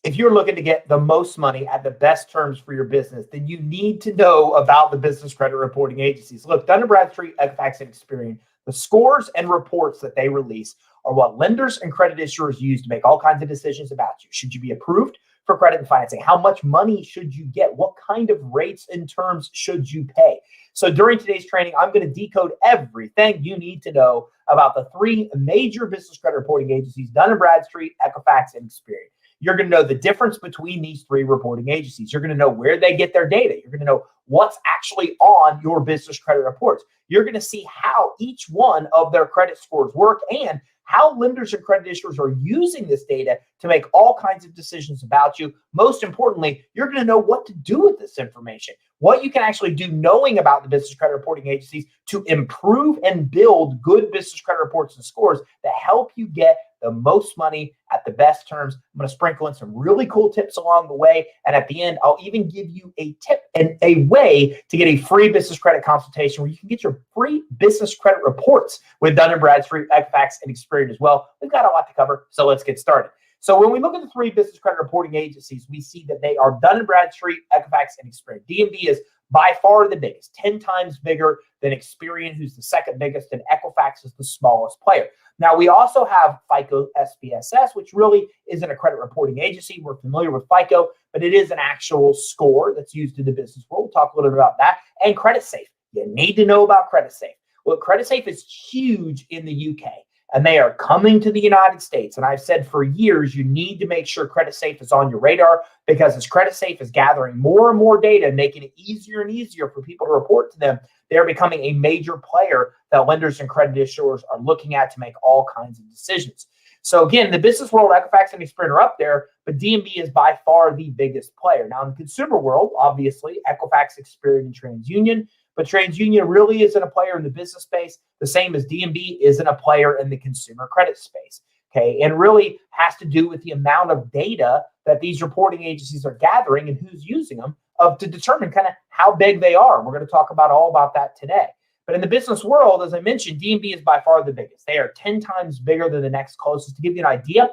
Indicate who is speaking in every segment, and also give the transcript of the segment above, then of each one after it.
Speaker 1: if you're looking to get the most money at the best terms for your business, then you need to know about the business credit reporting agencies. Look, Dun and Bradstreet, Equifax, and Experian, the scores and reports that they release are what lenders and credit issuers use to make all kinds of decisions about you. Should you be approved for credit and financing? How much money should you get? What kind of rates and terms should you pay? So during today's training, I'm going to decode everything you need to know about the three major business credit reporting agencies, Dun and Bradstreet, Equifax, and Experian. You're going to know the difference between these three reporting agencies. You're going to know where they get their data. You're going to know what's actually on your business credit reports. You're going to see how each one of their credit scores work and how lenders and credit issuers are using this data to make all kinds of decisions about you. Most importantly, you're going to know what to do with this information, what you can actually do knowing about the business credit reporting agencies to improve and build good business credit reports and scores that help you get the most money at the best terms. I'm going to sprinkle in some really cool tips along the way. And at the end, I'll even give you a tip and a way to get a free business credit consultation where you can get your free business credit reports with Dun and Bradstreet, Equifax, and Experian as well. We've got a lot to cover, so let's get started. So when we look at the three business credit reporting agencies, we see that they are Dun and Bradstreet, Equifax, and Experian. D&B is by far the biggest, 10 times bigger than Experian, who's the second biggest, and Equifax is the smallest player. Now, we also have FICO SBSS, which really isn't a credit reporting agency. We're familiar with FICO, but it is an actual score that's used in the business world. We'll talk a little bit about that. And CreditSafe. You need to know about CreditSafe. Well, CreditSafe is huge in the UK, and they are coming to the United States. And I've said for years, you need to make sure CreditSafe is on your radar, because as CreditSafe is gathering more and more data and making it easier and easier for people to report to them, they're becoming a major player that lenders and credit issuers are looking at to make all kinds of decisions. So again, the business world, Equifax and Experian are up there, but D&B is by far the biggest player. Now in the consumer world, obviously, Equifax, Experian, and TransUnion, but TransUnion really isn't a player in the business space, the same as D&B isn't a player in the consumer credit space. Okay, and really has to do with the amount of data that these reporting agencies are gathering and who's using them to determine kind of how big they are. We're going to talk about all about that today. But in the business world, as I mentioned, D&B is by far the biggest. They are 10 times bigger than the next closest. To give you an idea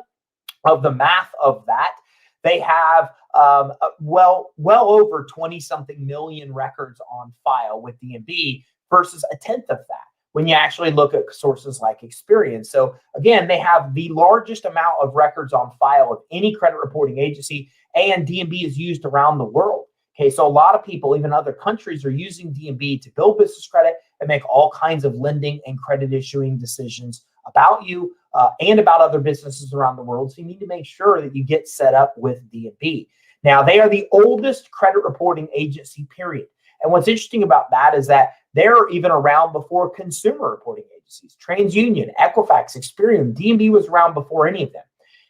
Speaker 1: of the math of that, they have well over 20-something million records on file with D&B versus a tenth of that when you actually look at sources like Experian. So again, they have the largest amount of records on file of any credit reporting agency, and D&B is used around the world. Okay, so a lot of people, even other countries, are using D&B to build business credit and make all kinds of lending and credit issuing decisions about you and about other businesses around the world. So you need to make sure that you get set up with D&B. Now, they are the oldest credit reporting agency, period. And what's interesting about that is that they're even around before consumer reporting agencies. TransUnion, Equifax, Experian, D&B was around before any of them.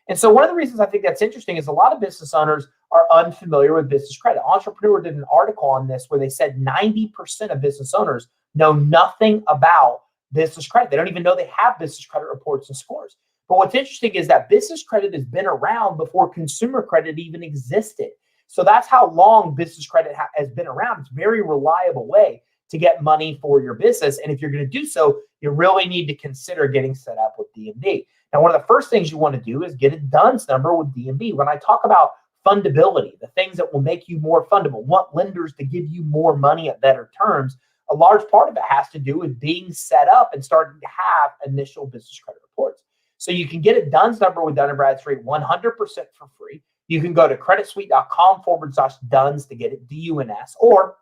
Speaker 1: And so one of the reasons I think that's interesting is a lot of business owners are unfamiliar with business credit. Entrepreneur did an article on this where they said 90% of business owners know nothing about business credit. They don't even know they have business credit reports and scores. But what's interesting is that business credit has been around before consumer credit even existed. So that's how long business credit has been around. It's a very reliable way to get money for your business. And if you're going to do so, you really need to consider getting set up with D&B. Now, one of the first things you want to do is get a DUNS number with D&B. When I talk about fundability, the things that will make you more fundable, want lenders to give you more money at better terms, a large part of it has to do with being set up and starting to have initial business credit reports. So you can get a DUNS number with Dun & Bradstreet 100% for free. You can go to creditsuite.com/DUNS to get it, DUNS, or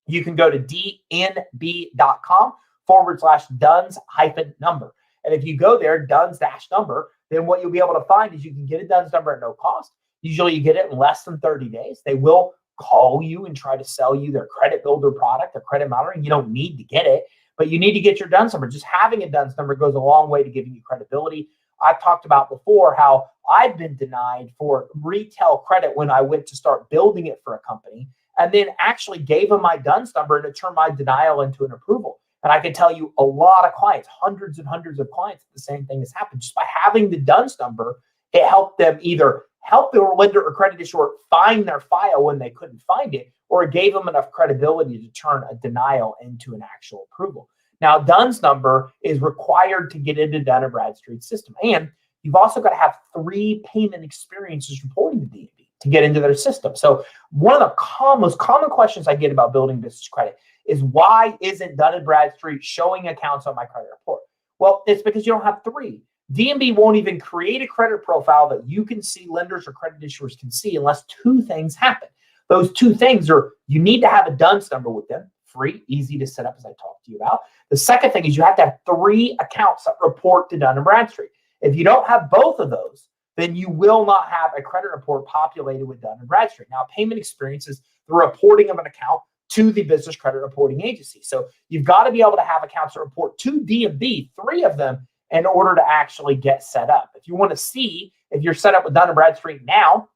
Speaker 1: you can go to dnb.com/DUNS-number. And if you go there, DUNS-number, then what you'll be able to find is you can get a DUNS number at no cost. Usually you get it in less than 30 days. They will call you and try to sell you their credit builder product, their credit monitoring. You don't need to get it, but you need to get your DUNS number. Just having a DUNS number goes a long way to giving you credibility. I've talked about before how I've been denied for retail credit when I went to start building it for a company, and then actually gave them my DUNS number and it turned my denial into an approval. And I can tell you a lot of clients, hundreds and hundreds of clients, the same thing has happened. Just by having the DUNS number, it helped them either help their lender or credit issuer find their file when they couldn't find it, or it gave them enough credibility to turn a denial into an actual approval. Now, DUNS number is required to get into Dun & Bradstreet's system. And you've also got to have 3 payment experiences reporting to D&B. to get into their system. So one of the most common questions I get about building business credit is, why isn't Dun and Bradstreet showing accounts on my credit report? Well, it's because you don't have three. D&B won't even create a credit profile that you can see, lenders or credit issuers can see, unless two things happen. Those two things are, you need to have a DUNS number with them, free, easy to set up, as I talked to you about. The second thing is you have to have three accounts that report to Dun and Bradstreet. If you don't have both of those, then you will not have a credit report populated with Dun and Bradstreet. Now, payment experience is the reporting of an account to the business credit reporting agency. So you've got to be able to have accounts that report to D&B, three of them, in order to actually get set up. If you want to see if you're set up with Dun and Bradstreet now,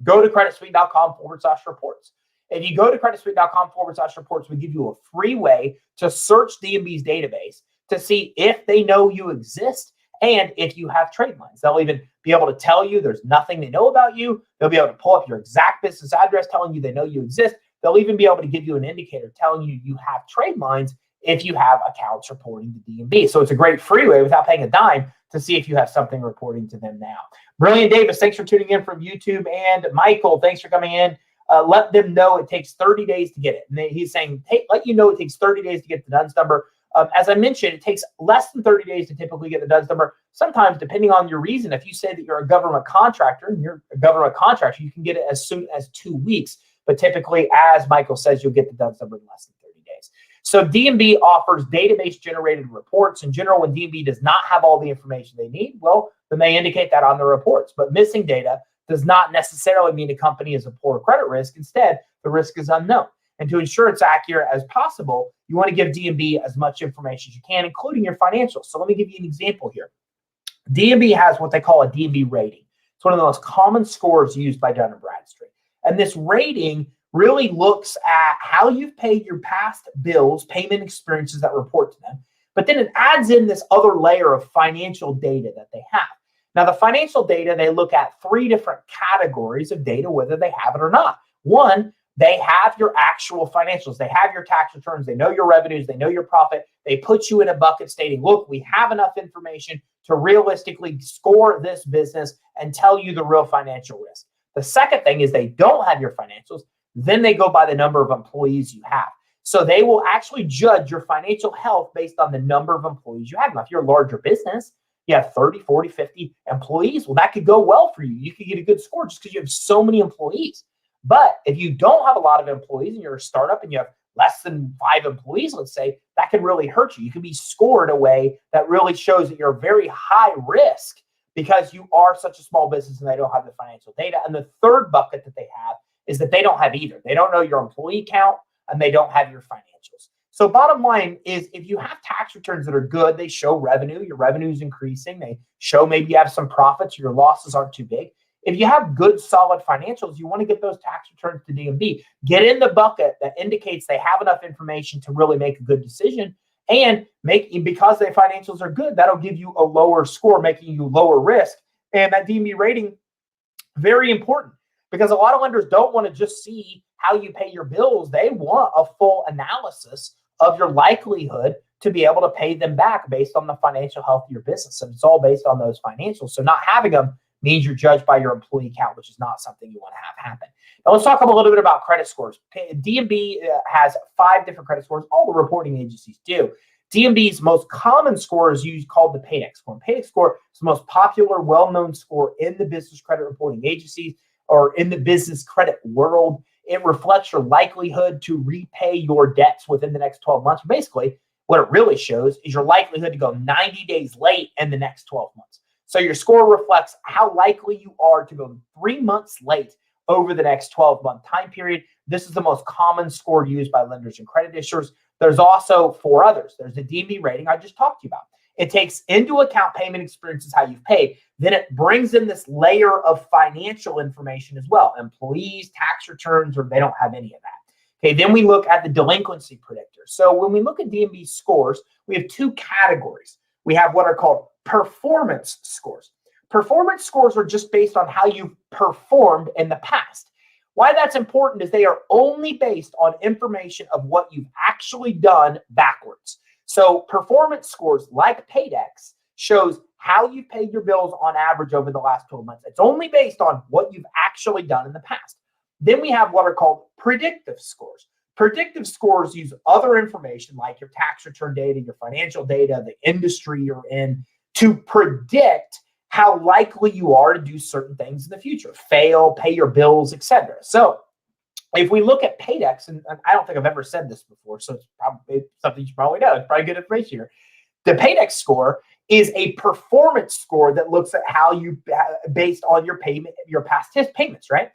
Speaker 1: go to creditsuite.com/reports. If you go to creditsuite.com/reports, we give you a free way to search D&B's database to see if they know you exist and if you have trade lines. They'll even be able to tell you there's nothing they know about you. They'll be able to pull up your exact business address telling you they know you exist. They'll even be able to give you an indicator telling you you have trade lines if you have accounts reporting to D&B. So it's a great free way without paying a dime to see if you have something reporting to them now. Brilliant Davis, thanks for tuning in from YouTube. And Michael, thanks for coming in. Let them know it takes 30 days to get it. And he's saying, hey, let you know it takes 30 days to get the DUNS number. As I mentioned, it takes less than 30 days to typically get the DUNS number. Sometimes, depending on your reason, if you say that you're a government contractor and you're a government contractor, you can get it as soon as 2 weeks. But typically, as Michael says, you'll get the DUNS number in less than 30 days. So D&B offers database-generated reports. In general, when D&B does not have all the information they need, well, then they indicate that on the reports. But missing data does not necessarily mean a company is a poor credit risk. Instead, the risk is unknown. And to ensure it's accurate as possible, you want to give D&B as much information as you can, including your financials. So let me give you an example here. D&B has what they call a D&B rating. It's one of the most common scores used by Dun and Bradstreet. And this rating really looks at how you've paid your past bills, payment experiences that report to them. But then it adds in this other layer of financial data that they have. Now, the financial data, they look at three different categories of data, whether they have it or not. One, they have your actual financials. They have your tax returns. They know your revenues. They know your profit. They put you in a bucket stating, look, we have enough information to realistically score this business and tell you the real financial risk. The second thing is they don't have your financials. Then they go by the number of employees you have. So they will actually judge your financial health based on the number of employees you have. Now, if you're a larger business, you have 30, 40, 50 employees. Well, that could go well for you. You could get a good score just because you have so many employees. But if you don't have a lot of employees and you're a startup and you have less than 5 employees, let's say, that can really hurt you. You can be scored a way that really shows that you're very high risk because you are such a small business and they don't have the financial data. And the third bucket that they have is that they don't have either. They don't know your employee count and they don't have your financials. So bottom line is, if you have tax returns that are good, they show revenue, your revenue is increasing. They show maybe you have some profits, your losses aren't too big. If you have good, solid financials, you want to get those tax returns to D&B. Get in the bucket that indicates they have enough information to really make a good decision. And because their financials are good, that'll give you a lower score, making you lower risk. And that D&B rating, very important, because a lot of lenders don't want to just see how you pay your bills. They want a full analysis of your likelihood to be able to pay them back based on the financial health of your business. And it's all based on those financials. So not having them means you're judged by your employee count, which is not something you want to have happen. Now let's talk a little bit about credit scores. D&B has 5 different credit scores. All the reporting agencies do. D&B's most common score is called the PAYDEX score. And PAYDEX score is the most popular, well-known score in the business credit reporting agencies or in the business credit world. It reflects your likelihood to repay your debts within the next 12 months. Basically, what it really shows is your likelihood to go 90 days late in the next 12 months. So your score reflects how likely you are to go 3 months late over the next 12-month time period. This is the most common score used by lenders and credit issuers. There's also 4 others. There's the D&B rating I just talked to you about. It takes into account payment experiences, how you've paid. Then it brings in this layer of financial information as well. Employees, tax returns, or they don't have any of that. Okay, then we look at the delinquency predictor. So when we look at D&B scores, we have 2 categories. We have what are called performance scores. Performance scores are just based on how you've performed in the past. Why that's important is they are only based on information of what you've actually done backwards. So performance scores like PAYDEX shows how you paid your bills on average over the last 12 months. It's only based on what you've actually done in the past. Then we have what are called predictive scores. Predictive scores use other information like your tax return data, your financial data, the industry you're in to predict how likely you are to do certain things in the future, fail, pay your bills, etc. So if we look at Paydex, and I don't think I've ever said this before, so it's probably something you should probably know. It's probably good information here. The Paydex score is a performance score that looks at how you, based on your payment, your past payments, right?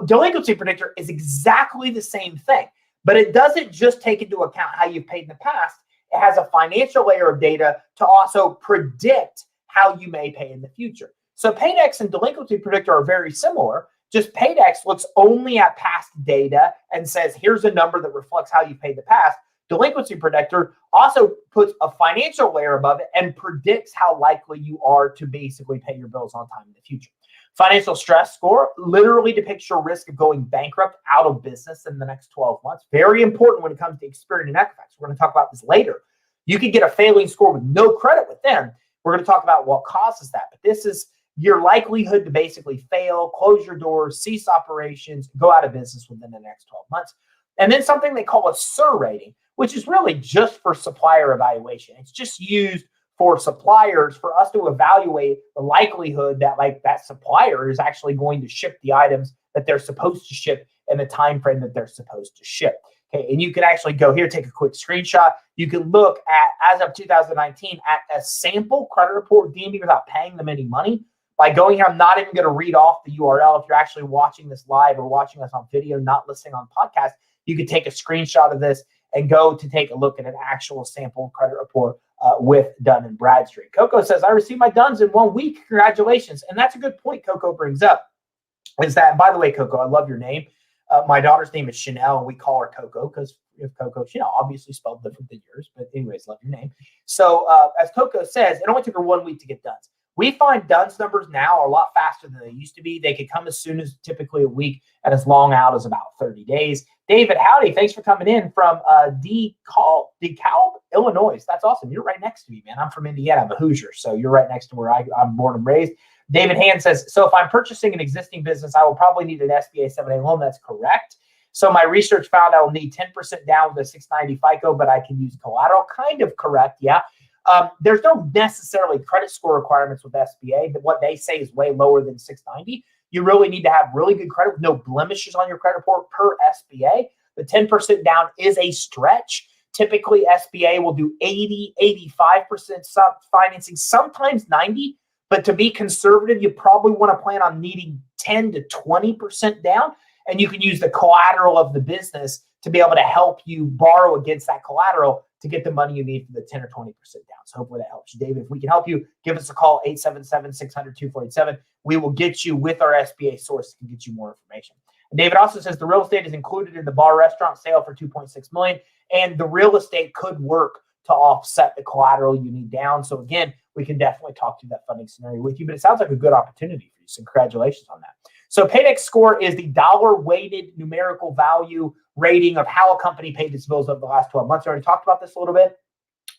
Speaker 1: Delinquency predictor is exactly the same thing, but it doesn't just take into account how you've paid in the past. It has a financial layer of data to also predict how you may pay in the future. So Paydex and delinquency predictor are very similar. Just Paydex looks only at past data and says, here's a number that reflects how you paid in the past. Delinquency predictor also puts a financial layer above it and predicts how likely you are to basically pay your bills on time in the future. Financial stress score literally depicts your risk of going bankrupt, out of business in the next 12 months. Very important when it comes to Experian and Equifax. We're going to talk about this later. You can get a failing score with no credit with them. We're going to talk about what causes that. But this is your likelihood to basically fail, close your doors, cease operations, go out of business within the next 12 months. And then something they call a SIR rating, which is really just for supplier evaluation. It's just used for suppliers, for us to evaluate the likelihood that that supplier is actually going to ship the items that they're supposed to ship in the time frame that they're supposed to ship. Okay, and you can actually go here, take a quick screenshot. You can look at, as of 2019, at a sample credit report DMB without paying them any money. By going here, I'm not even going to read off the URL. If you're actually watching this live or watching us on video, not listening on podcast, you could take a screenshot of this and go to take a look at an actual sample credit report with Dun and Bradstreet. Coco says, I received my Duns in 1 week. Congratulations. And that's a good point Coco brings up. Is that, by the way, Coco, I love your name. My daughter's name is Chanel, and we call her Coco because Coco, Chanel, obviously spelled different than yours. But anyways, love your name. So as Coco says, it only took her 1 week to get Duns. We find Duns numbers now are a lot faster than they used to be. They could come as soon as typically a week and as long out as about 30 days. David, howdy. Thanks for coming in from DeKalb, Illinois. That's awesome. You're right next to me, man. I'm from Indiana. I'm a Hoosier, so you're right next to where I'm born and raised. David Hand says, so if I'm purchasing an existing business, I will probably need an SBA 7A loan. That's correct. So my research found I will need 10% down with a 690 FICO, but I can use collateral. Kind of correct, yeah. There's no necessarily credit score requirements with SBA, but what they say is way lower than 690. You really need to have really good credit with no blemishes on your credit report per SBA. The 10% down is a stretch. Typically, SBA will do 80, 85% financing, sometimes 90. But to be conservative, you probably want to plan on needing 10 to 20% down. And you can use the collateral of the business to be able to help you borrow against that collateral to get the money you need for the 10 or 20% down. So hopefully that helps you. David, if we can help you, give us a call, 877-600-2487. We will get you with our SBA source and get you more information. And David also says the real estate is included in the bar restaurant sale for $2.6 million, and the real estate could work to offset the collateral you need down. So again, we can definitely talk through that funding scenario with you, but it sounds like a good opportunity for you. So congratulations on that. So Paydex score is the dollar-weighted numerical value rating of how a company paid its bills over the last 12 months. I already talked about this a little bit.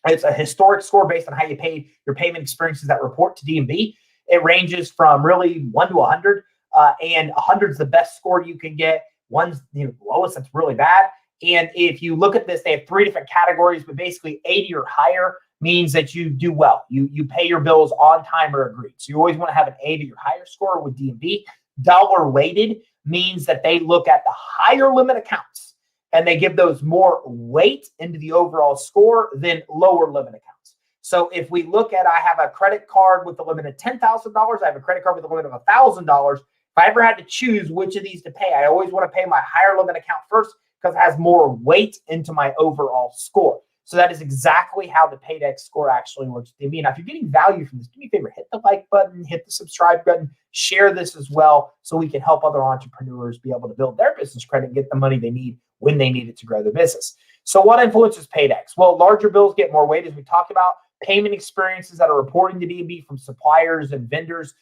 Speaker 1: It's a historic score based on how you paid your payment experiences that report to D&B. It ranges from really 1 to 100, and 100 is the best score you can get. One's the lowest, that's really bad. And if you look at this, they have 3 different categories, but basically 80 or higher means that you do well. You pay your bills on time or agreed. So you always want to have an 80 or higher score with D&B. Dollar weighted means that they look at the higher limit accounts and they give those more weight into the overall score than lower limit accounts. So if we look at, I have a credit card with a limit of $10,000, I have a credit card with a limit of $1,000. If I ever had to choose which of these to pay, I always want to pay my higher limit account first because it has more weight into my overall score. So that is exactly how the Paydex score actually works. Now, if you're getting value from this, do me a favor, hit the like button, hit the subscribe button, share this as well so we can help other entrepreneurs be able to build their business credit and get the money they need when they need it to grow their business. So what influences Paydex? Well, larger bills get more weight, as we talked about. Payment experiences that are reporting to D&B from suppliers and vendors.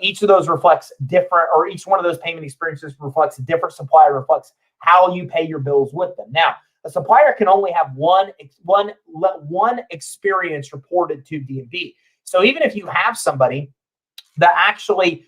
Speaker 1: Each of those reflects different, or each one of those payment experiences reflects a different supplier, reflects how you pay your bills with them. Now, a supplier can only have one experience reported to D&B. So even if you have somebody that actually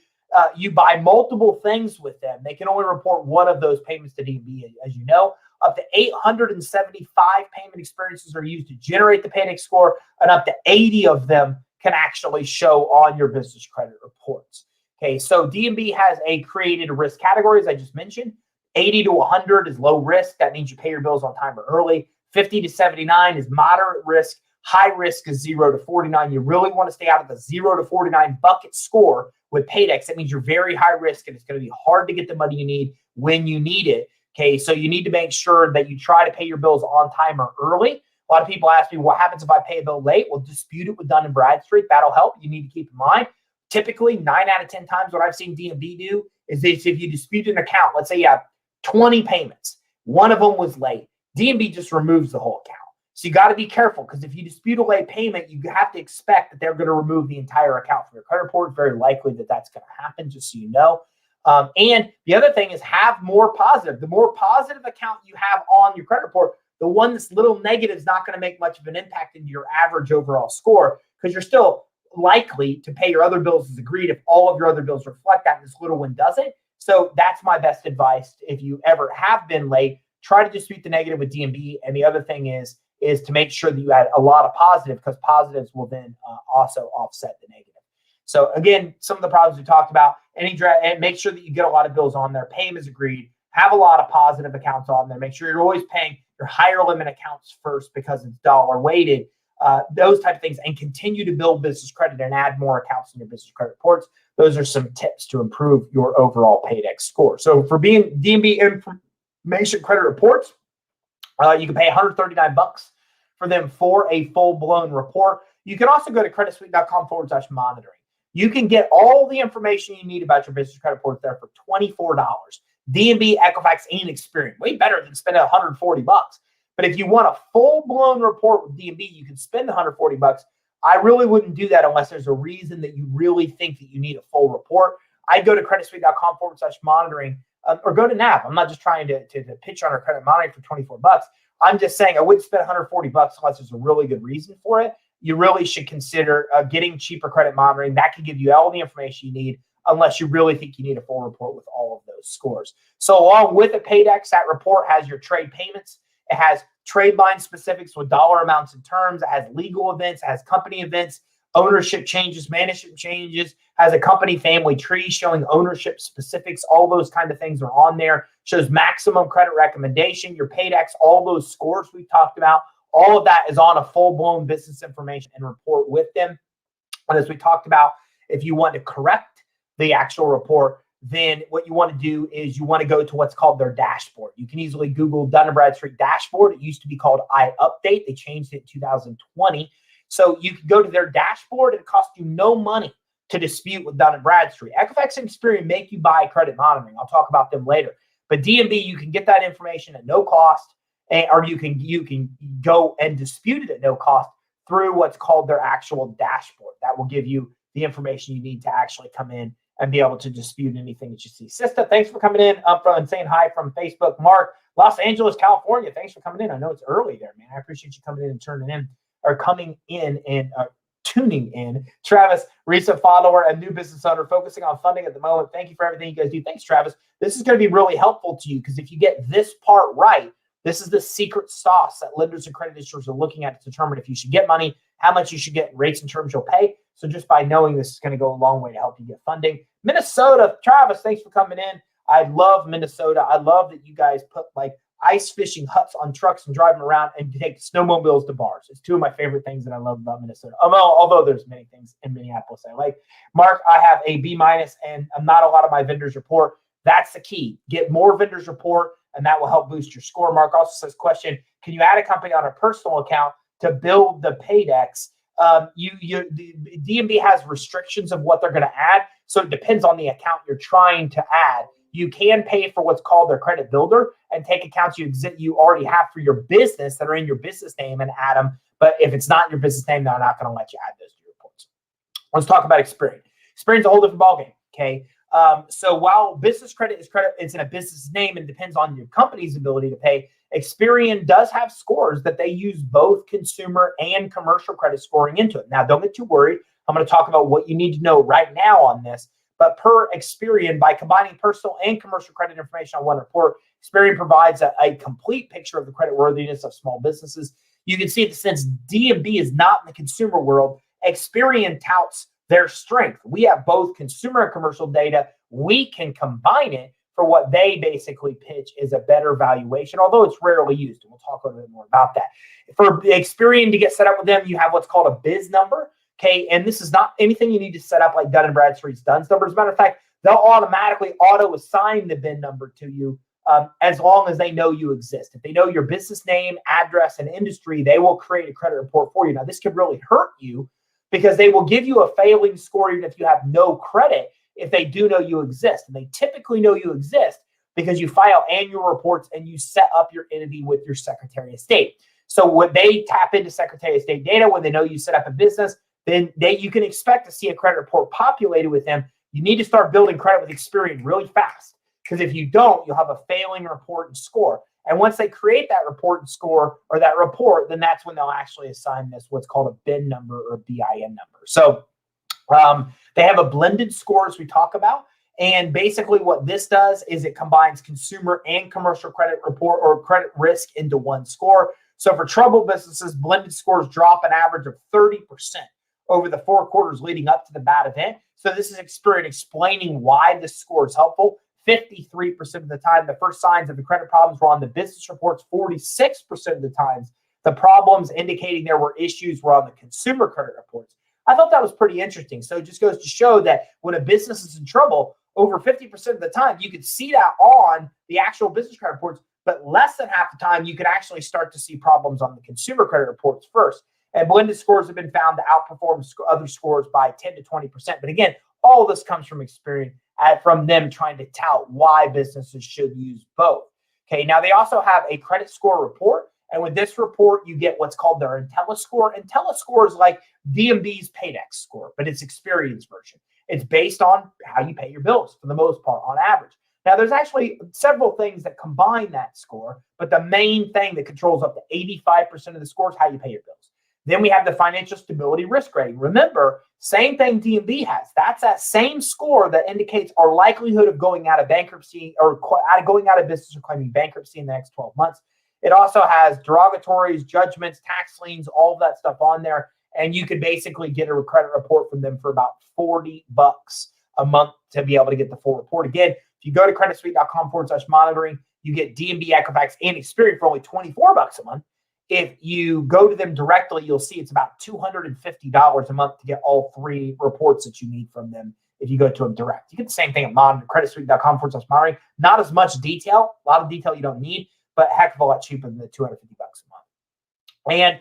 Speaker 1: you buy multiple things with them, they can only report one of those payments to D&B. As you know, up to 875 payment experiences are used to generate the paydex score, and up to 80 of them can actually show on your business credit reports. Okay, so D&B has created risk categories I just mentioned. 80 to 100 is low risk. That means you pay your bills on time or early. 50 to 79 is moderate risk. High risk is 0 to 49. You really want to stay out of the 0 to 49 bucket score with paydex. That means you're very high risk, and it's going to be hard to get the money you need when you need it. Okay, so you need to make sure that you try to pay your bills on time or early. A lot of people ask me, what happens if I pay a bill late? Well, dispute it with Dun and Bradstreet. That'll help. You need to keep in mind. Typically, 9 out of 10 times, what I've seen D&B do is if you dispute an account, let's say you have 20 payments, one of them was late, D&B just removes the whole account. So you got to be careful, because if you dispute a late payment, you have to expect that they're going to remove the entire account from your credit report. It's very likely that that's going to happen, just so you know. And the other thing is have more positive. The more positive account you have on your credit report, the one that's little negative is not going to make much of an impact into your average overall score, because you're still likely to pay your other bills as agreed if all of your other bills reflect that and this little one doesn't. So that's my best advice. If you ever have been late, try to dispute the negative with D&B. And the other thing is to make sure that you add a lot of positive, because positives will then also offset the negative. So again, some of the problems we talked about, and make sure that you get a lot of bills on there, pay them as agreed, have a lot of positive accounts on there, make sure you're always paying your higher limit accounts first because it's dollar weighted, those type of things, and continue to build business credit and add more accounts in your business credit reports. Those are some tips to improve your overall paydex score. So for being D&B information credit reports, you can pay $139 for them for a full-blown report. You can also go to creditsuite.com/monitoring. You can get all the information you need about your business credit reports there for $24. D&B, Equifax, and Experian. Way better than spending $140. But if you want a full-blown report with D&B, you can spend $140. I really wouldn't do that unless there's a reason that you really think that you need a full report. I'd go to creditsuite.com/monitoring or go to NAV. I'm not just trying to pitch on our credit monitoring for $24. I'm just saying I wouldn't spend $140 unless there's a really good reason for it. You really should consider getting cheaper credit monitoring. That can give you all the information you need, unless you really think you need a full report with all of those scores. So along with the paydex, that report has your trade payments. It has trade line specifics with dollar amounts and terms. It has legal events. It has company events, ownership changes, management changes, has a company family tree showing ownership specifics. All those kind of things are on there. Shows maximum credit recommendation, your paydex, all those scores we've talked about. All of that is on a full-blown business information and report with them. And as we talked about, if you want to correct the actual report, then what you want to do is you want to go to what's called their dashboard. You can easily Google Dun and Bradstreet dashboard. It used to be called iUpdate. They changed it in 2020. So you can go to their dashboard. It costs you no money to dispute with Dun and Bradstreet. Equifax and Experian make you buy credit monitoring. I'll talk about them later. But D&B, you can get that information at no cost, or you can go and dispute it at no cost through what's called their actual dashboard. That will give you the information you need to actually come in and be able to dispute anything that you see. Sista, thanks for coming in and saying hi from Facebook. Mark, Los Angeles, California, thanks for coming in. I know it's early there, man. I appreciate you coming in and coming in and tuning in. Travis, recent follower and new business owner, focusing on funding at the moment. Thank you for everything you guys do. Thanks, Travis. This is going to be really helpful to you, because if you get this part right, this is the secret sauce that lenders and credit issuers are looking at to determine if you should get money, how much you should get, rates and terms you'll pay. So just by knowing this is going to go a long way to help you get funding. Minnesota, Travis, thanks for coming in. I love Minnesota. I love that you guys put like ice fishing huts on trucks and drive them around and take snowmobiles to bars. It's two of my favorite things that I love about Minnesota. Although there's many things in Minneapolis I like. Mark, I have a B- and not a lot of my vendors report. That's the key. Get more vendors report, and that will help boost your score. Mark also says, question, can you add a company on a personal account to build the paydex? The D&B has restrictions of what they're going to add, so it depends on the account you're trying to add. You can pay for what's called their credit builder and take accounts you already have for your business that are in your business name and add them. But if it's not your business name, they're not going to let you add those to your reports. Let's talk about Experian. Experian's a whole different ballgame, okay? So while business credit is credit, it's in a business name and depends on your company's ability to pay, Experian does have scores that they use both consumer and commercial credit scoring into it. Now, don't get too worried. I'm going to talk about what you need to know right now on this. But per Experian, by combining personal and commercial credit information on one report, Experian provides a complete picture of the creditworthiness of small businesses. You can see that since D&B is not in the consumer world, Experian touts their strength. We have both consumer and commercial data. We can combine it for what they basically pitch is a better valuation, although it's rarely used. And we'll talk a little bit more about that. For Experian to get set up with them, you have what's called a biz number. Okay, and this is not anything you need to set up like Dun and Bradstreet's DUNS number. As a matter of fact, they'll automatically auto-assign the BIN number to you as long as they know you exist. If they know your business name, address, and industry, they will create a credit report for you. Now, this could really hurt you because they will give you a failing score even if you have no credit if they do know you exist. And they typically know you exist because you file annual reports and you set up your entity with your Secretary of State. So when they tap into Secretary of State data, when they know you set up a business, then you can expect to see a credit report populated with them. You need to start building credit with Experian really fast, because if you don't, you'll have a failing report and score. And once they create that report and score, or that report, then that's when they'll actually assign this what's called a BIN number or BIN number. So they have a blended score as we talk about. And basically what this does is it combines consumer and commercial credit report or credit risk into one score. So for troubled businesses, blended scores drop an average of 30% over the 4 quarters leading up to the bad event. So this is Experian explaining why this score is helpful. 53% of the time, the first signs of the credit problems were on the business reports. 46% of the times, the problems indicating there were issues were on the consumer credit reports. I thought that was pretty interesting. So it just goes to show that when a business is in trouble, over 50% of the time, you could see that on the actual business credit reports, but less than half the time, you could actually start to see problems on the consumer credit reports first. And blended scores have been found to outperform other scores by 10 to 20%. But again, all of this comes from Experian, from them trying to tout why businesses should use both. Okay, now they also have a credit score report. And with this report, you get what's called their IntelliScore. IntelliScore is like D&B's Paydex score, but it's Experian's version. It's based on how you pay your bills for the most part on average. Now, there's actually several things that combine that score, but the main thing that controls up to 85% of the score is how you pay your bills. Then we have the financial stability risk rating. Remember, same thing D&B has. That's that same score that indicates our likelihood of going out of bankruptcy or going out of business or claiming bankruptcy in the next 12 months. It also has derogatories, judgments, tax liens, all of that stuff on there. And you could basically get a credit report from them for about $40 a month to be able to get the full report. Again, if you go to creditsuite.com/monitoring, you get D&B, Equifax, and Experian for only $24 a month. If you go to them directly, you'll see it's about $250 a month to get all 3 reports that you need from them if you go to them direct. You get the same thing at creditsuite.com/monitoring. Not as much detail, a lot of detail you don't need, but a heck of a lot cheaper than the $250 a month. And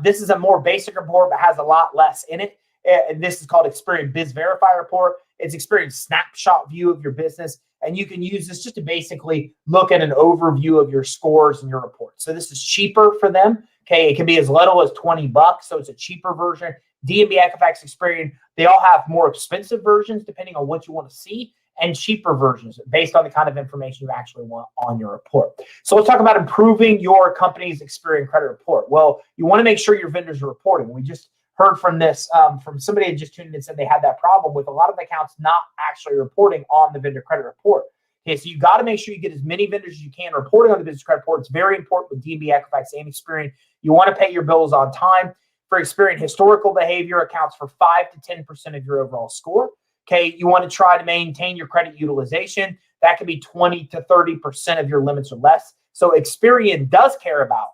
Speaker 1: this is a more basic report, but has a lot less in it. And this is called Experian Biz Verify report. It's Experian snapshot view of your business. And you can use this just to basically look at an overview of your scores and your reports. So this is cheaper for them. Okay, it can be as little as $20, so it's a cheaper version. D&B, Equifax, Experian, they all have more expensive versions depending on what you want to see, and cheaper versions based on the kind of information you actually want on your report. So let's talk about improving your company's Experian credit report. Well, you want to make sure your vendors are reporting. We just heard from this from somebody who just tuned in and said they had that problem with a lot of accounts not actually reporting on the vendor credit report. Okay, so you got to make sure you get as many vendors as you can reporting on the business credit report. It's very important with D&B, Equifax, and Experian. You want to pay your bills on time. For Experian, historical behavior accounts for 5 to 10% of your overall score. Okay, you want to try to maintain your credit utilization. That can be 20 to 30% of your limits or less. So Experian does care about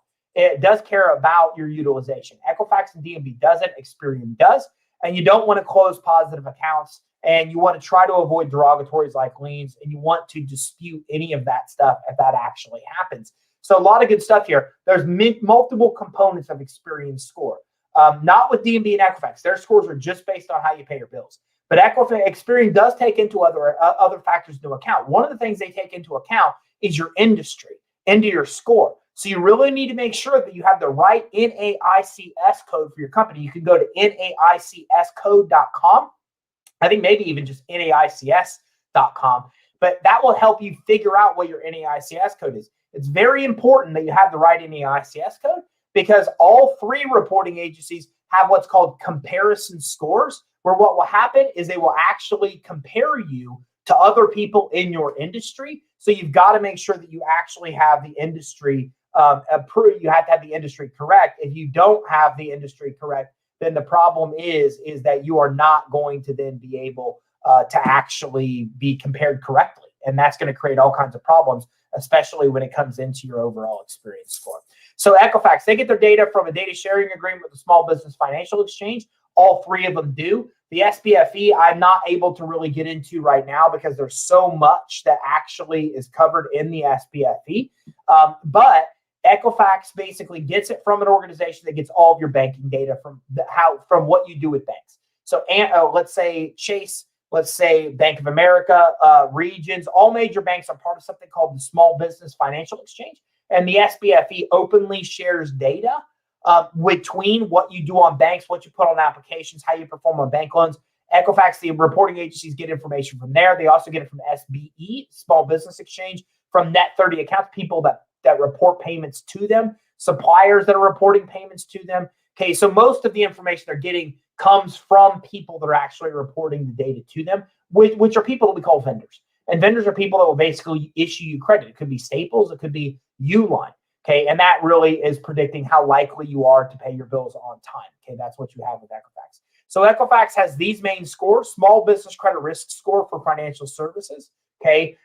Speaker 1: your utilization. Equifax and D&B doesn't. Experian does. And you don't want to close positive accounts. And you want to try to avoid derogatories like liens. And you want to dispute any of that stuff if that actually happens. So a lot of good stuff here. There's multiple components of Experian's score. Not with D&B and Equifax. Their scores are just based on how you pay your bills. But Experian does take into other factors into account. One of the things they take into account is your industry into your score. So you really need to make sure that you have the right NAICS code for your company. You can go to NAICScode.com. I think maybe even just NAICS.com. But that will help you figure out what your NAICS code is. It's very important that you have the right NAICS code because all 3 reporting agencies have what's called comparison scores, where what will happen is they will actually compare you to other people in your industry. So you've got to make sure that you actually have the industry approved. You have to have the industry correct. If you don't have the industry correct, then the problem is that you are not going to then be able to actually be compared correctly. And that's going to create all kinds of problems, especially when it comes into your overall experience score. So Equifax, they get their data from a data sharing agreement with the Small Business Financial Exchange. All three of them do. The SBFE, I'm not able to really get into right now because there's so much that actually is covered in the SBFE. But Equifax basically gets it from an organization that gets all of your banking data from what you do with banks. So let's say Chase, let's say Bank of America, Regions, all major banks are part of something called the Small Business Financial Exchange. And the SBFE openly shares data between what you do on banks, what you put on applications, how you perform on bank loans. Equifax, the reporting agencies get information from there. They also get it from SBE, Small Business Exchange, from Net 30 accounts, people that report payments to them, suppliers that are reporting payments to them. Okay, so most of the information they're getting comes from people that are actually reporting the data to them, which are people that we call vendors. And vendors are people that will basically issue you credit. It could be Staples, it could be Uline. Okay, and that really is predicting how likely you are to pay your bills on time. Okay, that's what you have with Equifax. So Equifax has these main scores: Small Business Credit Risk Score for financial services. Okay,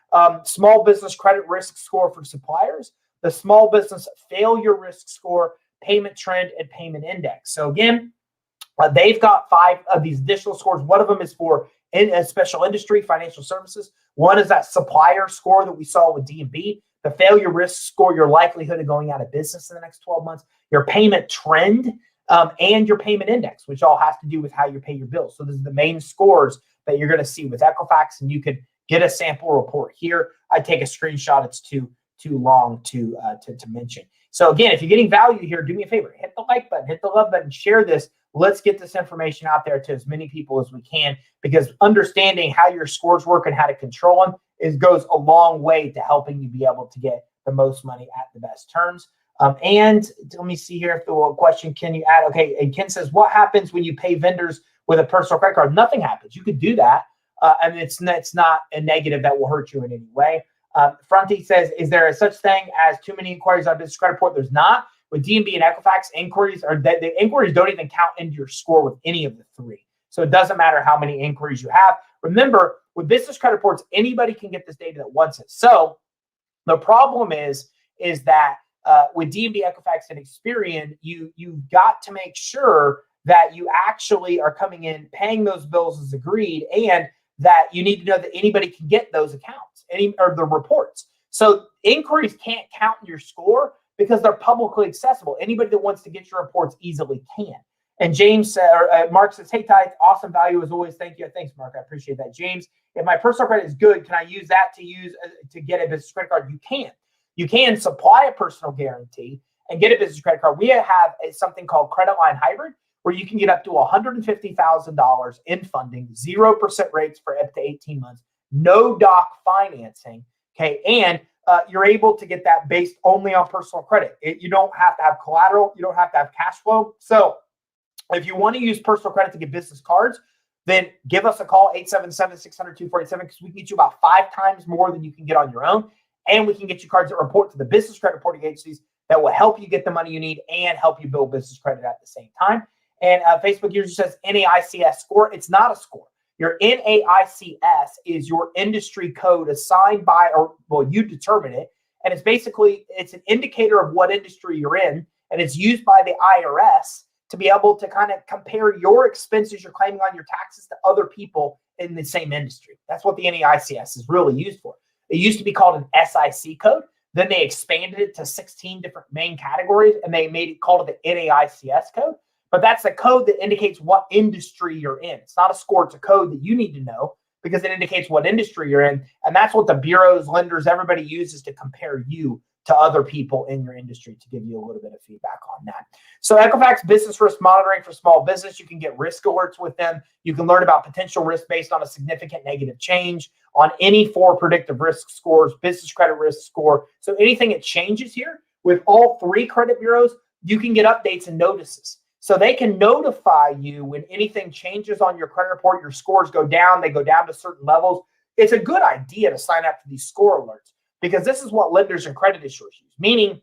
Speaker 1: Small Business Credit Risk Score for suppliers, the Small Business Failure Risk Score, Payment Trend, and Payment Index. So again, they've got 5 of these additional scores. One of them is for special industry, financial services. One is that supplier score that we saw with D&B. The failure risk score, your likelihood of going out of business in the next 12 months, your payment trend, and your payment index, which all has to do with how you pay your bills. So this is the main scores that you're going to see with Equifax, and you can get a sample report here. I take a screenshot. It's too long to mention. So again, if you're getting value here, do me a favor, hit the like button, hit the love button, share this. Let's get this information out there to as many people as we can, because understanding how your scores work and how to control them goes a long way to helping you be able to get the most money at the best terms. And let me see here if the question, can you add? Okay, and Ken says, what happens when you pay vendors with a personal credit card? Nothing happens. You could do that. And it's not a negative that will hurt you in any way. Fronty says, is there a such thing as too many inquiries on business credit report? There's not. With D&B and Equifax, the inquiries don't even count into your score with any of the 3. So it doesn't matter how many inquiries you have. Remember, with business credit reports, anybody can get this data that wants it. So the problem is that with D&B, Equifax, and Experian, you've got to make sure that you actually are coming in, paying those bills as agreed, and that you need to know that anybody can get those accounts, or the reports. So inquiries can't count in your score because they're publicly accessible. Anybody that wants to get your reports easily can. And Mark says, hey, Ty, awesome value as always. Thank you. Thanks, Mark. I appreciate that. James, if my personal credit is good, can I use that to get a business credit card? You can. You can supply a personal guarantee and get a business credit card. We have something called Credit Line Hybrid, where you can get up to $150,000 in funding, 0% rates for up to 18 months, no doc financing. Okay, and you're able to get that based only on personal credit. You don't have to have collateral. You don't have to have cash flow. So if you want to use personal credit to get business cards, then give us a call, 877-600-2487, because we can get you about 5 times more than you can get on your own. And we can get you cards that report to the business credit reporting agencies that will help you get the money you need and help you build business credit at the same time. And Facebook user says NAICS score. It's not a score. Your NAICS is your industry code assigned by, you determine it. And it's an indicator of what industry you're in. And it's used by the IRS to be able to kind of compare your expenses you're claiming on your taxes to other people in the same industry. That's what the NAICS is really used for. It used to be called an SIC code. Then they expanded it to 16 different main categories, and they called it the NAICS code. But that's a code that indicates what industry you're in. It's not a score. It's a code that you need to know because it indicates what industry you're in. And that's what the bureaus, lenders, everybody uses to compare you to other people in your industry, to give you a little bit of feedback on that. So Equifax Business Risk Monitoring for small business, you can get risk alerts with them. You can learn about potential risk based on a significant negative change on any 4 predictive risk scores, business credit risk score. So anything that changes here with all 3 credit bureaus, you can get updates and notices. So they can notify you when anything changes on your credit report, your scores go down, they go down to certain levels. It's a good idea to sign up for these score alerts because this is what lenders and credit issuers use, meaning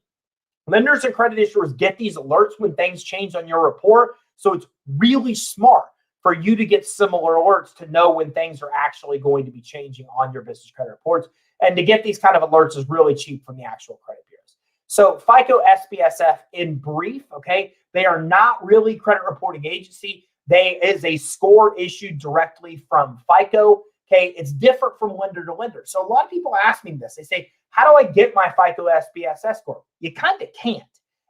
Speaker 1: lenders and credit issuers get these alerts when things change on your report. So it's really smart for you to get similar alerts to know when things are actually going to be changing on your business credit reports. And to get these kind of alerts is really cheap from the actual credit bureaus. So FICO SBSS in brief, okay, they are not really credit reporting agency. They is a score issued directly from FICO. Okay, it's different from lender to lender. So a lot of people ask me this. They say, how do I get my FICO SBSS score? You kind of can't.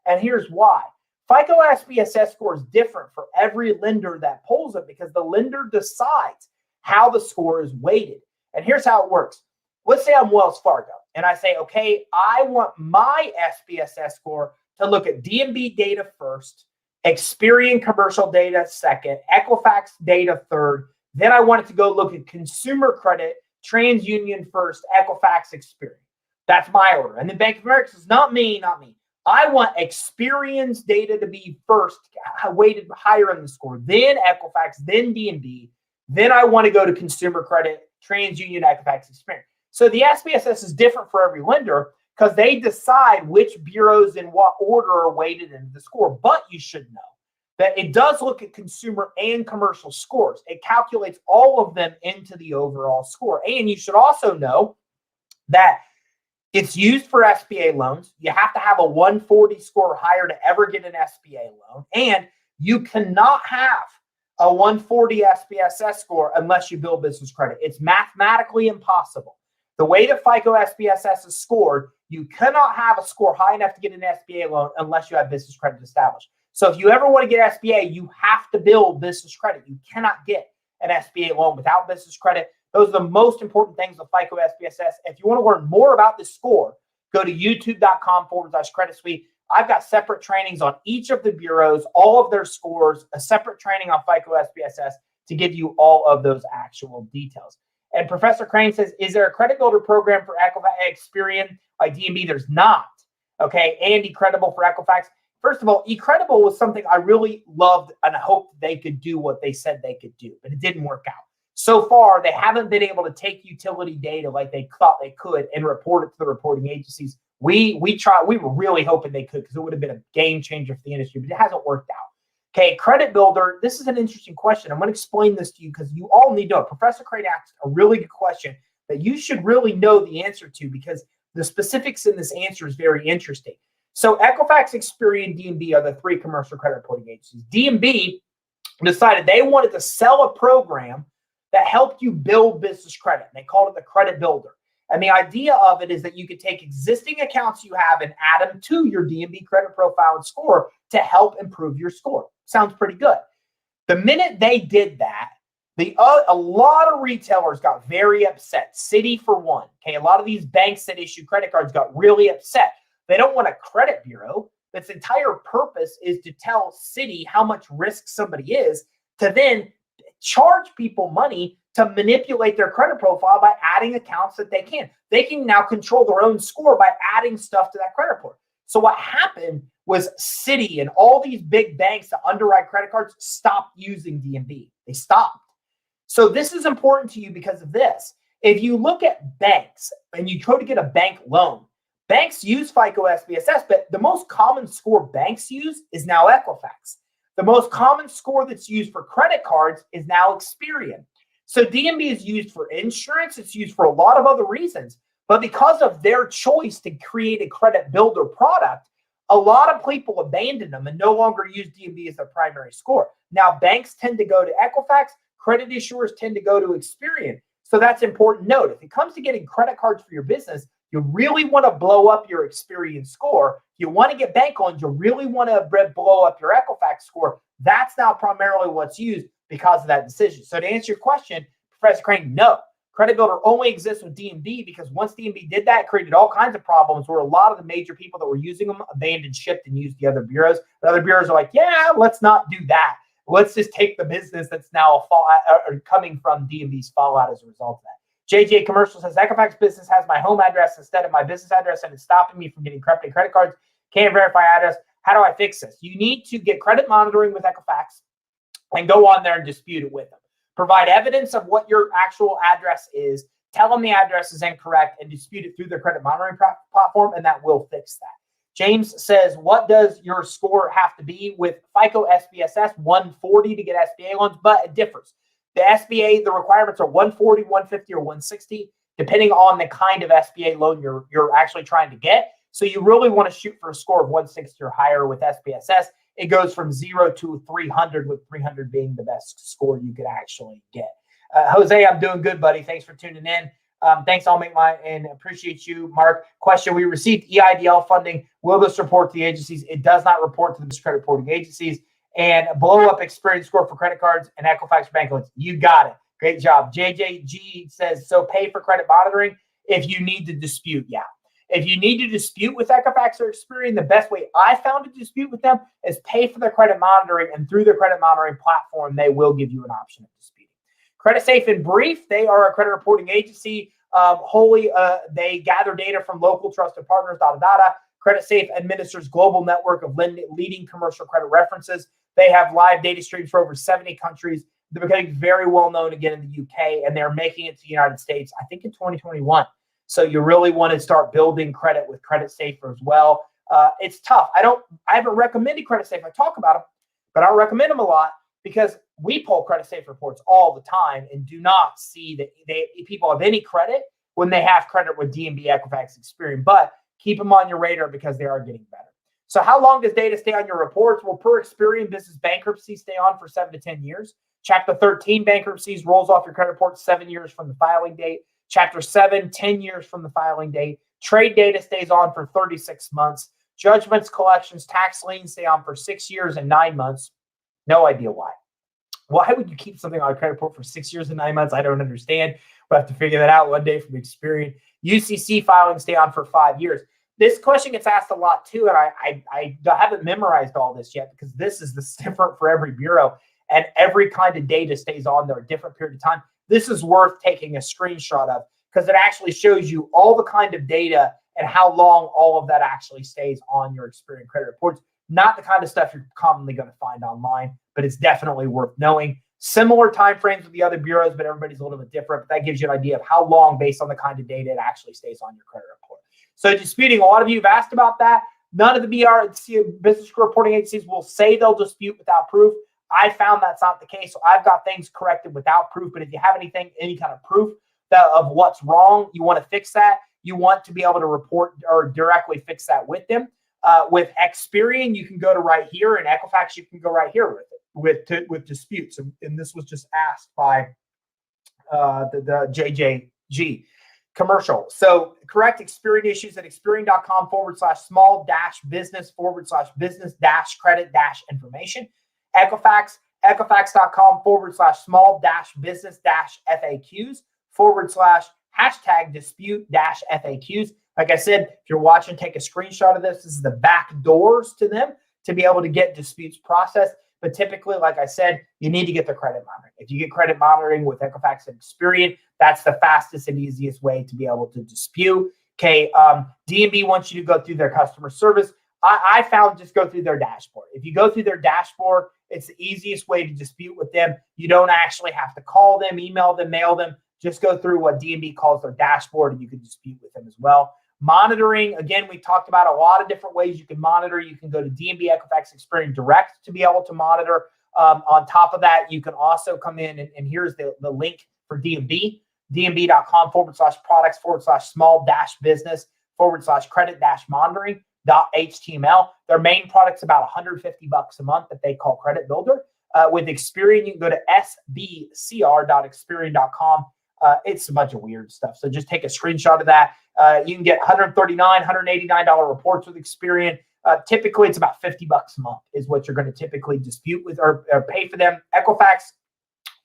Speaker 1: And here's why. FICO SBSS score is different for every lender that pulls it because the lender decides how the score is weighted. And here's how it works. Let's say I'm Wells Fargo and I say, okay, I want my SBSS score to look at D&B data first, Experian commercial data second, Equifax data third. Then I want it to go look at consumer credit, TransUnion first, Equifax, Experian. That's my order. And then Bank of America says, not me, not me. I want Experian's data to be first, weighted higher in the score, then Equifax, then D&B. Then I want to go to consumer credit, TransUnion, Equifax, Experian. So the SBSS is different for every lender because they decide which bureaus in what order are weighted into the score. But you should know that it does look at consumer and commercial scores. It calculates all of them into the overall score. And you should also know that it's used for SBA loans. You have to have a 140 score or higher to ever get an SBA loan. And you cannot have a 140 SBSS score unless you build business credit. It's mathematically impossible. The way that FICO SBSS is scored, you cannot have a score high enough to get an SBA loan unless you have business credit established. So if you ever want to get SBA, you have to build business credit. You cannot get an SBA loan without business credit. Those are the most important things of FICO SBSS. If you want to learn more about this score, go to youtube.com/credit suite. I've got separate trainings on each of the bureaus, all of their scores, a separate training on FICO SBSS to give you all of those actual details. And Professor Crane says, is there a credit builder program for Experian like D&B? There's not. Okay, and eCredible for Equifax. First of all, eCredible was something I really loved and I hoped they could do what they said they could do, but it didn't work out. So far, they haven't been able to take utility data like they thought they could and report it to the reporting agencies. We were really hoping they could because it would have been a game changer for the industry, but it hasn't worked out. Okay, credit builder, this is an interesting question. I'm going to explain this to you because you all need to know. Professor Crane asked a really good question that you should really know the answer to because the specifics in this answer is very interesting. So Equifax, Experian, D&B are the three commercial credit reporting agencies. D&B decided they wanted to sell a program that helped you build business credit. They called it the credit builder. And the idea of it is that you could take existing accounts you have and add them to your D&B credit profile and score to help improve your score. Sounds pretty good. The minute they did that, a lot of retailers got very upset. Citi for one. Okay, a lot of these banks that issue credit cards got really upset. They don't want a credit bureau. Its entire purpose is to tell Citi how much risk somebody is to then charge people money to manipulate their credit profile by adding accounts that they can. They can now control their own score by adding stuff to that credit report. So what happened was Citi and all these big banks that underwrite credit cards stopped using D&B. They stopped. So this is important to you because of this. If you look at banks and you try to get a bank loan, banks use FICO SBSS, but the most common score banks use is now Equifax. The most common score that's used for credit cards is now Experian. So D&B is used for insurance. It's used for a lot of other reasons. But because of their choice to create a credit builder product, a lot of people abandon them and no longer use D&B as their primary score. Now, banks tend to go to Equifax. Credit issuers tend to go to Experian. So that's important note. If it comes to getting credit cards for your business, you really want to blow up your Experian score. If you want to get bank loans, you really want to blow up your Equifax score. That's now primarily what's used because of that decision. So to answer your question, Professor Crane, no. Credit Builder only exists with D&B because once D&B did that, it created all kinds of problems where a lot of the major people that were using them abandoned ship and used the other bureaus. The other bureaus are like, yeah, let's not do that. Let's just take the business that's now coming from D&B's fallout as a result of that. JJ Commercial says, Equifax Business has my home address instead of my business address, and it's stopping me from getting credit cards. Can't verify address. How do I fix this? You need to get credit monitoring with Equifax and go on there and dispute it with them. Provide evidence of what your actual address is. Tell them the address is incorrect and dispute it through their credit monitoring platform, and that will fix that. James says, what does your score have to be with FICO SBSS? 140 to get SBA loans, but it differs. The SBA, the requirements are 140, 150, or 160, depending on the kind of SBA loan you're actually trying to get. So you really want to shoot for a score of 160 or higher with SBSS. It goes from 0 to 300, with 300 being the best score you could actually get. Jose, I'm doing good, buddy. Thanks for tuning in. Thanks, I'll make mine, and appreciate you, Mark. Question, we received EIDL funding. Will this report to the agencies? It does not report to the credit reporting agencies. And blow up Experian score for credit cards and Equifax bank loans. You got it. Great job. JJG says, so pay for credit monitoring if you need to dispute. Yeah. If you need to dispute with Equifax or Experian, the best way I found to dispute with them is pay for their credit monitoring, and through their credit monitoring platform, they will give you an option of disputing. CreditSafe in brief, they are a credit reporting agency. They gather data from local trusted partners, CreditSafe administers global network of leading commercial credit references. They have live data streams for over 70 countries. They're becoming very well known again in the UK, and they're making it to the United States, I think in 2021. So you really want to start building credit with CreditSafe as well. It's tough. I haven't recommended CreditSafe. I talk about them, but I don't recommend them a lot because we pull CreditSafe reports all the time and do not see that people have any credit when they have credit with D&B, Equifax, Experian. But keep them on your radar because they are getting better. So how long does data stay on your reports? Well, per Experian, business bankruptcy stay on for 7 to 10 years. Chapter 13 bankruptcies rolls off your credit report 7 years from the filing date. Chapter 7, 10 years from the filing date. Trade data stays on for 36 months. Judgments, collections, tax liens stay on for 6 years and 9 months. No idea why. Why would you keep something on a credit report for 6 years and 9 months? I don't understand. We'll have to figure that out one day from Experian. UCC filings stay on for 5 years. This question gets asked a lot too, and I haven't memorized all this yet because this is different for every bureau, and every kind of data stays on there a different period of time. This is worth taking a screenshot of because it actually shows you all the kind of data and how long all of that actually stays on your Experian credit reports. Not the kind of stuff you're commonly going to find online, but it's definitely worth knowing. Similar timeframes with the other bureaus, but everybody's a little bit different. But that gives you an idea of how long, based on the kind of data, it actually stays on your credit report. So disputing, a lot of you have asked about that. None of the business reporting agencies will say they'll dispute without proof. I found that's not the case. So I've got things corrected without proof. But if you have any kind of proof of what's wrong, you want to fix that. You want to be able to report or directly fix that with them. With Experian, you can go to right here, and Equifax, you can go right here with it with disputes. And this was just asked by the JJG commercial. So correct Experian issues at Experian.com/small-business/business-credit-information. Equifax, Equifax.com/small-business-FAQs/#dispute-FAQs. Like I said, if you're watching, take a screenshot of this. This is the back doors to them to be able to get disputes processed. But typically, like I said, you need to get the credit monitoring. If you get credit monitoring with Equifax and Experian, that's the fastest and easiest way to be able to dispute. Okay, D&B wants you to go through their customer service. I found just go through their dashboard. If you go through their dashboard, it's the easiest way to dispute with them. You don't actually have to call them, email them, mail them. Just go through what D&B calls their dashboard, and you can dispute with them as well. Monitoring, again, we talked about a lot of different ways you can monitor. You can go to D&B, Equifax, Experian direct to be able to monitor. On top of that, you can also come in, and here's the link for D&B, dnb.com/products/small-business/credit-monitoring.html. Their main product's about $150 a month that they call Credit Builder. With Experian, you can go to sbcr.experian.com. It's a bunch of weird stuff. So just take a screenshot of that. You can get $139, $189 reports with Experian. Typically, it's about $50 a month is what you're going to typically dispute with or pay for them. Equifax,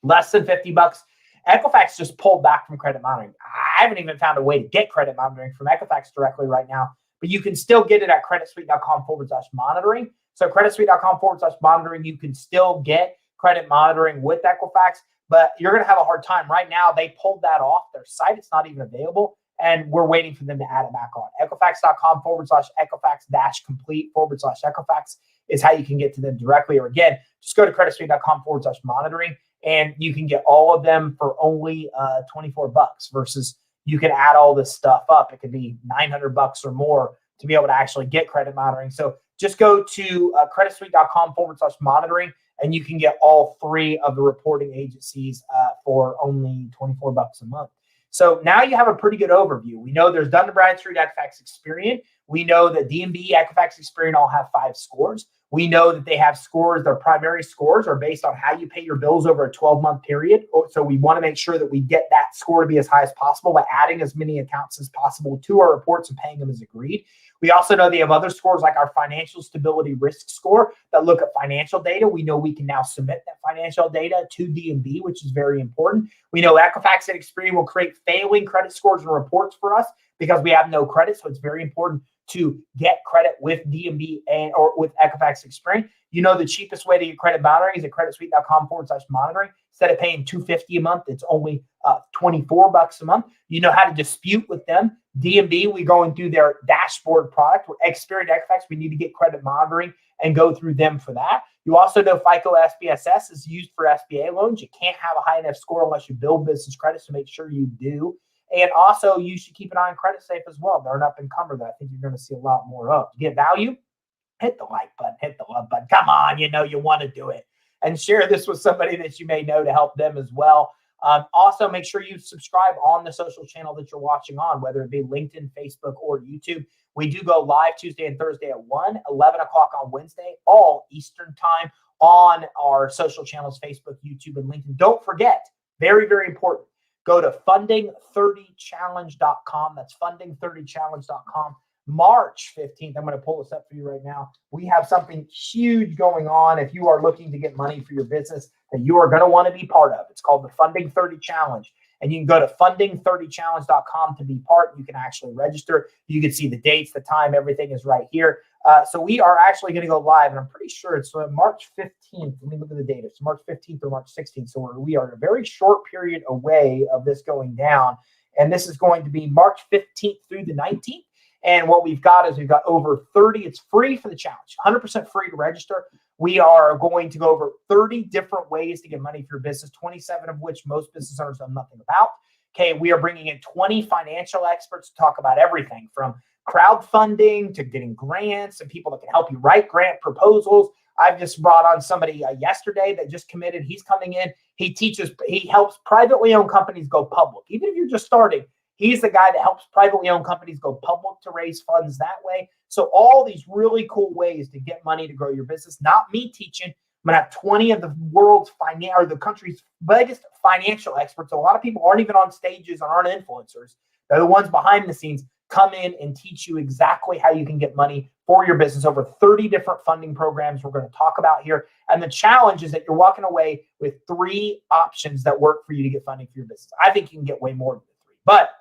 Speaker 1: less than $50. Equifax just pulled back from credit monitoring. I haven't even found a way to get credit monitoring from Equifax directly right now, but you can still get it at creditsuite.com/monitoring. So creditsuite.com/monitoring, you can still get credit monitoring with Equifax, but you're going to have a hard time. Right now, they pulled that off their site. It's not even available. and we're waiting for them to add it back on. Equifax.com/Equifax-complete/Equifax is how you can get to them directly. Or again, just go to CreditSafe.com/monitoring, and you can get all of them for only $24 versus you can add all this stuff up. It could be $900 or more to be able to actually get credit monitoring. So just go to CreditSuite.com/monitoring, and you can get all three of the reporting agencies for only $24 a month. So now you have a pretty good overview. We know there's Dun and Bradstreet, Equifax, Experian. We know that D&B, Equifax, Experian all have 5 scores. We know that they have scores. Their primary scores are based on how you pay your bills over a 12-month period. So we want to make sure that we get that score to be as high as possible by adding as many accounts as possible to our reports and paying them as agreed. We also know they have other scores like our financial stability risk score that look at financial data. We know we can now submit that financial data to D&B, which is very important. We know Equifax and Experian will create failing credit scores and reports for us because we have no credit. So it's very important to get credit with D&B or with Equifax Experian. You know the cheapest way to get credit monitoring is at creditsuite.com/monitoring. Instead of paying $250 a month, it's only $24 a month. You know how to dispute with them. D&B, we're going through their dashboard product. With Experian, Equifax, we need to get credit monitoring and go through them for that. You also know FICO SBSS is used for SBA loans. You can't have a high enough score unless you build business credit, so make sure you do. And also, you should keep an eye on CreditSafe as well. They're an up-and-comer that I think you're going to see a lot more of. To get value, hit the like button, hit the love button. Come on, you know you want to do it. And share this with somebody that you may know to help them as well. Also, make sure you subscribe on the social channel that you're watching on, whether it be LinkedIn, Facebook, or YouTube. We do go live Tuesday and Thursday at 1, 11 o'clock on Wednesday, all Eastern time on our social channels, Facebook, YouTube, and LinkedIn. Don't forget, very, very important, go to funding30challenge.com. That's funding30challenge.com. March 15th, I'm going to pull this up for you right now. We have something huge going on. If you are looking to get money for your business that you are going to want to be part of, it's called the Funding 30 Challenge. And you can go to funding30challenge.com to be part. You can actually register. You can see the dates, the time, everything is right here. So we are actually going to go live, and I'm pretty sure it's March 15th. Let me look at the date. It's March 15th or March 16th. So we are a very short period away of this going down. And this is going to be March 15th through the 19th. And what we've got is we've got over 30. It's free for the challenge, 100% free to register. We are going to go over 30 different ways to get money for your business, 27 of which most business owners know nothing about. Okay, we are bringing in 20 financial experts to talk about everything from crowdfunding to getting grants and people that can help you write grant proposals. I've just brought on somebody yesterday that just committed. He's coming in. He helps privately owned companies go public. Even if you're just starting, he's the guy that helps privately owned companies go public to raise funds that way. So all these really cool ways to get money to grow your business. Not me teaching. I'm going to have 20 of the world's or the country's biggest financial experts. A lot of people aren't even on stages and aren't influencers. They're the ones behind the scenes come in and teach you exactly how you can get money for your business. Over 30 different funding programs we're going to talk about here. And the challenge is that you're walking away with 3 options that work for you to get funding for your business. I think you can get way more than 3. But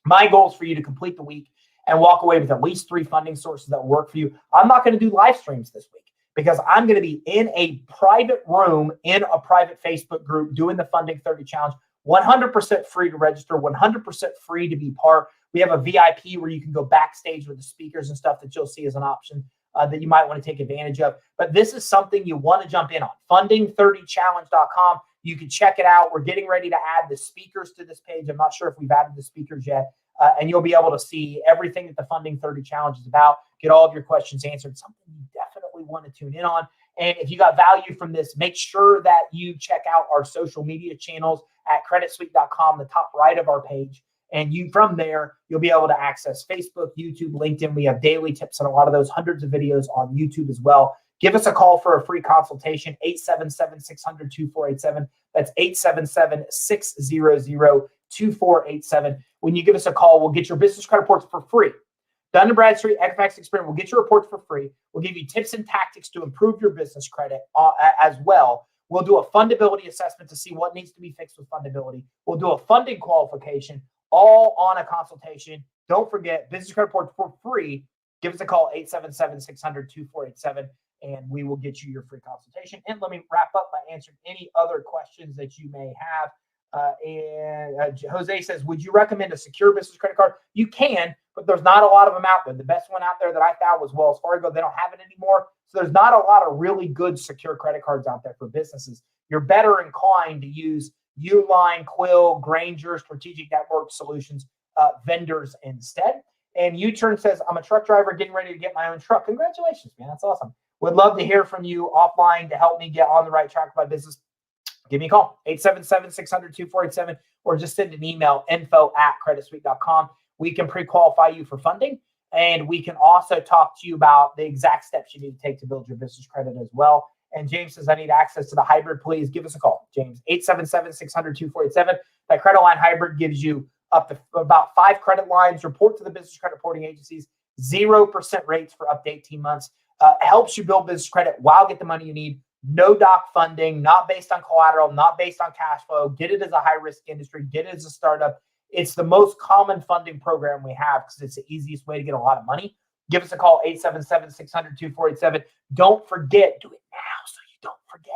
Speaker 1: my goal is for you to complete the week and walk away with at least 3 funding sources that work for you. I'm not going to do live streams this week because I'm going to be in a private room in a private Facebook group doing the Funding 30 Challenge. 100% free to register, 100% free to be part. We have a VIP where you can go backstage with the speakers and stuff that you'll see as an option that you might want to take advantage of. But this is something you want to jump in on. Funding30challenge.com. You can check it out. We're getting ready to add the speakers to this page. I'm not sure if we've added the speakers yet. And you'll be able to see everything that the Funding 30 Challenge is about, get all of your questions answered, something you definitely want to tune in on. And if you got value from this, make sure that you check out our social media channels at creditsuite.com, the top right of our page. And from there, you'll be able to access Facebook, YouTube, LinkedIn. We have daily tips on a lot of those, hundreds of videos on YouTube as well. Give us a call for a free consultation, 877-600-2487. That's 877-600-2487. When you give us a call, we'll get your business credit reports for free. Dun and Bradstreet, Equifax Experian will get your reports for free. We'll give you tips and tactics to improve your business credit as well. We'll do a fundability assessment to see what needs to be fixed with fundability. We'll do a funding qualification, all on a consultation. Don't forget, business credit reports for free. Give us a call, 877-600-2487, and we will get you your free consultation. And let me wrap up by answering any other questions that you may have. Jose says, would you recommend a secure business credit card? You can, but there's not a lot of them out there. The best one out there that I found was Wells Fargo. They don't have it anymore. So there's not a lot of really good secure credit cards out there for businesses. You're better inclined to use Uline, Quill, Granger, Strategic Network Solutions vendors instead. And U-Turn says, I'm a truck driver getting ready to get my own truck. Congratulations, man. That's awesome. Would love to hear from you offline to help me get on the right track with my business. Give me a call, 877-600-2487, or just send an email, info@creditsuite.com. We can pre-qualify you for funding, and we can also talk to you about the exact steps you need to take to build your business credit as well. And James says, I need access to the hybrid. Please give us a call, James, 877-600-2487. That credit line hybrid gives you up to about 5 credit lines, report to the business credit reporting agencies, 0% rates for up to 18 months, helps you build business credit while get the money you need. No doc funding, not based on collateral, not based on cash flow. Get it as a high-risk industry. Get it as a startup. It's the most common funding program we have because it's the easiest way to get a lot of money. Give us a call, 877-600-2487. Don't forget, do it now so you don't forget.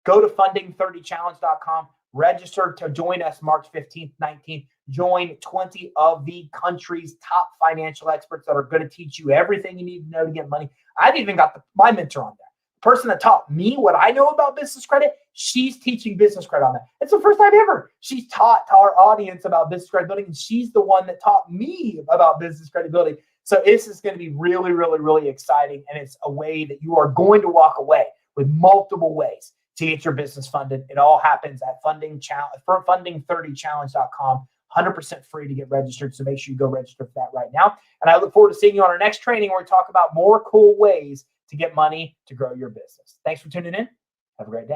Speaker 1: Go to funding30challenge.com. Register to join us March 15th, 19th. Join 20 of the country's top financial experts that are going to teach you everything you need to know to get money. I've even got my mentor on there. Person that taught me what I know about business credit, she's teaching business credit on that. It's the first time ever she's taught to our audience about business credit building, and she's the one that taught me about business credit building. So this is going to be really, really, really exciting, and it's a way that you are going to walk away with multiple ways to get your business funded. It all happens at funding30challenge.com. 100% free to get registered, so make sure you go register for that right now. And I look forward to seeing you on our next training where we talk about more cool ways to get money to grow your business. Thanks for tuning in. Have a great day.